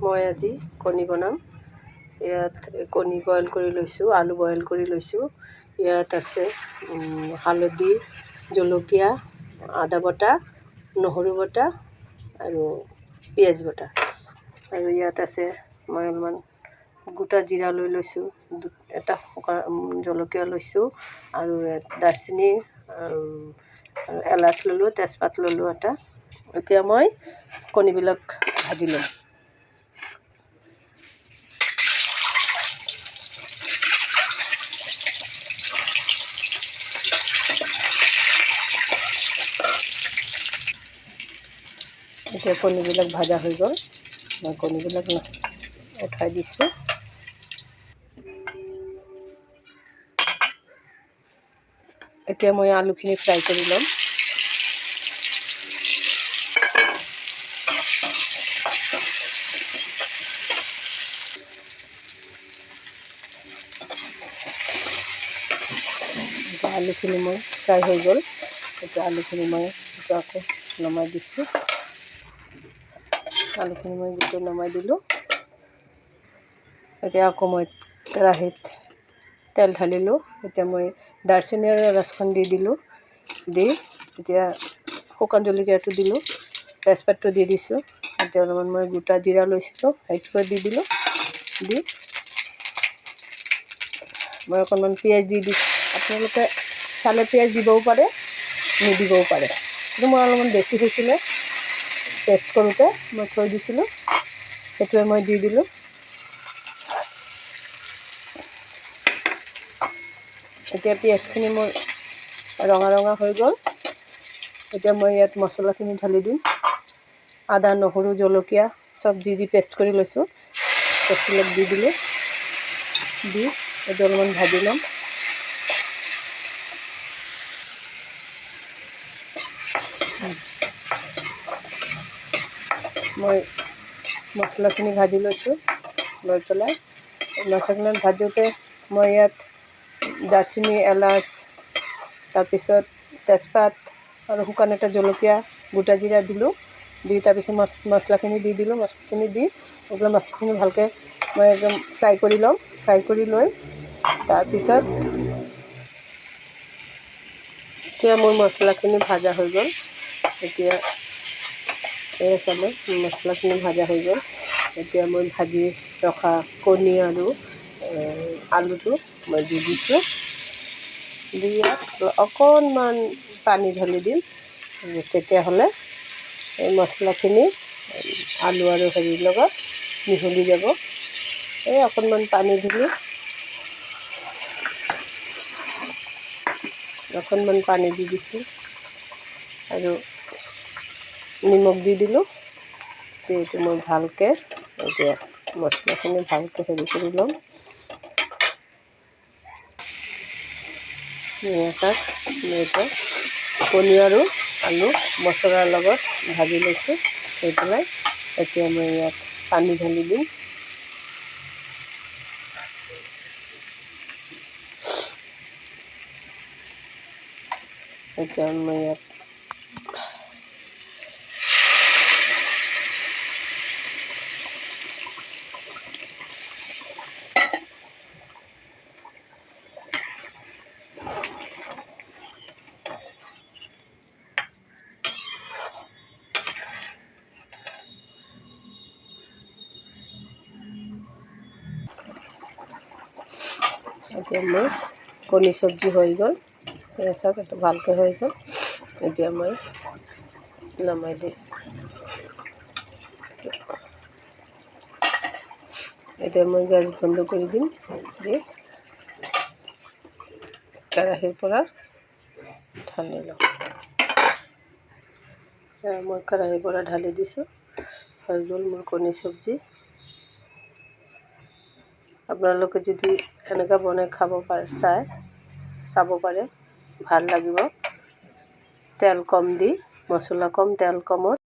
মই আজি কণী বনাম। ইয়াত কণী বইল কৰি লৈছোঁ, আলু বইল কৰি লৈছোঁ। ইয়াত আছে হালধি, জলকীয়া, আদা বটা, নহৰু বটা আৰু পিঁয়াজ বটা। আৰু ইয়াত আছে মই অলপমান গোটা জিৰা লৈ লৈছোঁ, এটা জলকীয়া লৈছোঁ আৰু দালচেনি আৰু এলাচ ল'লোঁ, তেজপাত ল'লোঁ এটা। এতিয়া মই কণীবিলাক ভাজি ল'ম। এতিয়া কণীবিলাক ভাজা হৈ গ'ল, মই কণীবিলাক উঠাই দিছোঁ। এতিয়া মই আলুখিনি ফ্ৰাই কৰি ল'ম। এতিয়া আলুখিনি মই ফ্ৰাই হৈ গ'ল। এতিয়া আলুখিনি মই আকৌ নমাই দিছোঁ। আলুখিনি মই গোটেই নমাই দিলোঁ। এতিয়া আকৌ মই কেৰাহীত তেল ঢালিলোঁ। এতিয়া মই দালচেনি আৰু এলাচখন দি দিলোঁ। দি এতিয়া শুকান জলকীয়াটো দিলোঁ, তেজপাতটো দি দিছোঁ। এতিয়া অলপমান মই গোটা জিৰা লৈছিলোঁ, সেইটো দি দিলোঁ। দি মই অকণমান পিঁয়াজ দি দিছোঁ। আপোনালোকে চালে পিঁয়াজ দিবও পাৰে, নিদিবও পাৰে। কিন্তু মই অলপমান বেছি হৈছিলে, টেষ্ট কৰোঁতে মই থৈ দিছিলোঁ, সেইটোৱে মই দি দিলোঁ। এতিয়া পিঁয়াজখিনি মোৰ ৰঙা ৰঙা হৈ গ'ল। এতিয়া মই ইয়াত মছলাখিনি ঢালি দিম। আদা, নহৰু, জলকীয়া চব যি পেষ্ট কৰি লৈছোঁ, পেষ্টবিলাক দি দিলোঁ। দি এইটো অলপমান ভাজি ল'ম। মই মছলাখিনি ভাজি লৈছোঁ, লৈ পেলাই মছলাখিনি ভাজোঁতে মই ইয়াত দালচেনি, এলাচ, তাৰপিছত তেজপাত আৰু শুকান এটা জলকীয়া, গোটা জিৰা দিলোঁ। দি তাৰপিছত মছলাখিনি দি দিলোঁ। মছলাখিনি দি একদম মছলাখিনি ভালকৈ মই একদম ফ্ৰাই কৰি ল'ম। ফ্ৰাই কৰি লৈ তাৰপিছত এতিয়া মোৰ মছলাখিনি ভাজা হৈ গ'ল। এতিয়া এই চালে মছলাখিনি ভাজা হৈ গ'ল। এতিয়া মই ভাজি ৰখা কণী আৰু আলুটো মই দি দিছোঁ। দি ইয়াত অকণমান পানী ঢালি দিম। তেতিয়াহ'লে এই মছলাখিনি আলু আৰু হেৰিৰ লগত মিহলি যাব। এই অকণমান পানী দিলোঁ, অকণমান পানী দি দিছোঁ আৰু নিমখ দি দিলোঁ। এইটো মই ভালকৈ এতিয়া মছলাখিনি ভালকৈ হেৰি কৰি ল'ম। তাত এতিয়া কণী আৰু আলু মছলাৰ লগত ভাজি লৈছোঁ। হৈ পেলাই এতিয়া মই ইয়াত পানী ঢালি দিম। এতিয়া মই ইয়াত মোৰ কণী চব্জি হৈ গ'ল। চাওক এইটো ভালকৈ হৈ গ'ল। এতিয়া মই নমাই দিম। এতিয়া মই গেছ বন্ধ কৰি দিম। দি কেৰাহীৰ পৰা ঢালি লওঁ। মই কেৰাহীৰ পৰা ঢালি দিছোঁ। হৈ গ'ল মোৰ কণী চব্জি। আপোনালোকে যদি এনেকৈ বনাই খাব পাৰে চাব পাৰে, ভাল লাগিব। তেল কম দি, মছলা কম, তেল কমত